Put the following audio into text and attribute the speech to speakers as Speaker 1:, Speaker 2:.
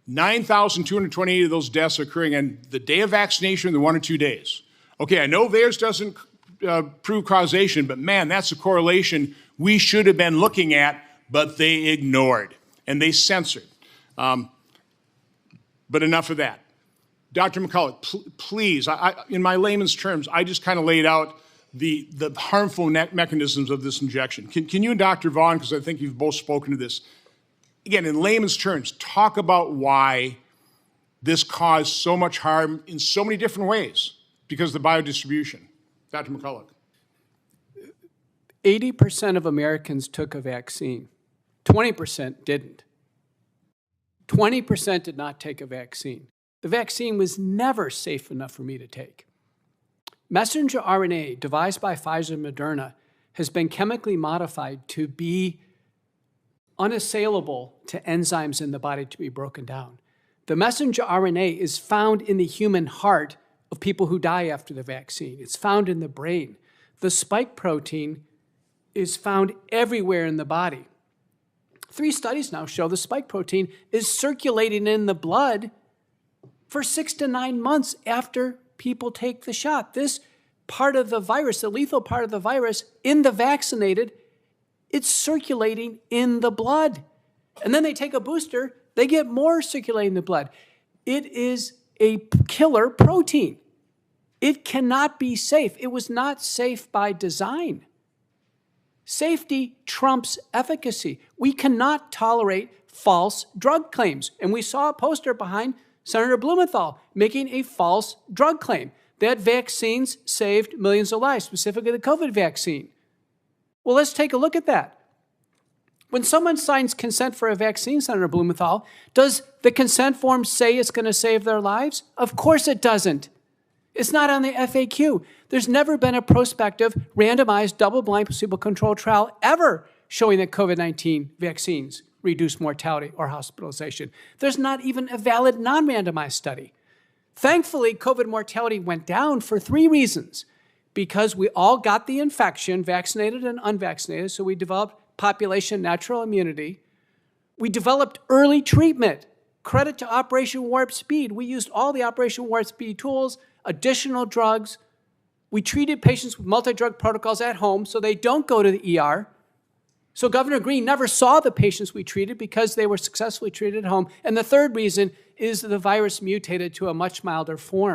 Speaker 1: 9,228 of those deaths occurring on the day of vaccination in the 1 or 2 days. Okay, I know theirs doesn't prove causation, but man, that's a correlation we should have been looking at, but they ignored and they censored. But enough of that. Dr. McCullough, please, in my layman's terms, I just kind of laid out the harmful mechanisms of this injection. Can you and Dr. Vaughn, because I think you've both spoken to this, again, in layman's terms, talk about why this caused so much harm in so many different ways because of the biodistribution. Dr. McCullough.
Speaker 2: 80% of Americans took a vaccine. 20% didn't. 20% did not take a vaccine. The vaccine was never safe enough for me to take. Messenger RNA, devised by Pfizer and Moderna, has been chemically modified to be unassailable to enzymes in the body to be broken down. The messenger RNA is found in the human heart of people who die after the vaccine. It's found in the brain. The spike protein is found everywhere in the body. 3 studies now show the spike protein is circulating in the blood for 6 to 9 months after people take the shot. This part of the virus, the lethal part of the virus, in the vaccinated, it's circulating in the blood. And then they take a booster, they get more circulating in the blood. It is a killer protein. It cannot be safe. It was not safe by design. Safety trumps efficacy. We cannot tolerate false drug claims. And we saw a poster behind Senator Blumenthal making a false drug claim that vaccines saved millions of lives, specifically the COVID vaccine. Well, let's take a look at that. When someone signs consent for a vaccine, Senator Blumenthal, does the consent form say it's going to save their lives? Of course it doesn't. It's not on the FAQ. There's never been a prospective, randomized, double-blind, placebo-controlled trial ever showing that COVID-19 vaccines reduce mortality or hospitalization. There's not even a valid non-randomized study. Thankfully, COVID mortality went down for 3 reasons. Because we all got the infection, vaccinated and unvaccinated, so we developed population natural immunity. We developed early treatment. Credit to Operation Warp Speed. We used all the Operation Warp Speed tools, additional drugs. We treated patients with multi-drug protocols at home so they don't go to the ER. So Governor Green never saw the patients we treated because they were successfully treated at home. And the third reason is that the virus mutated to a much milder form.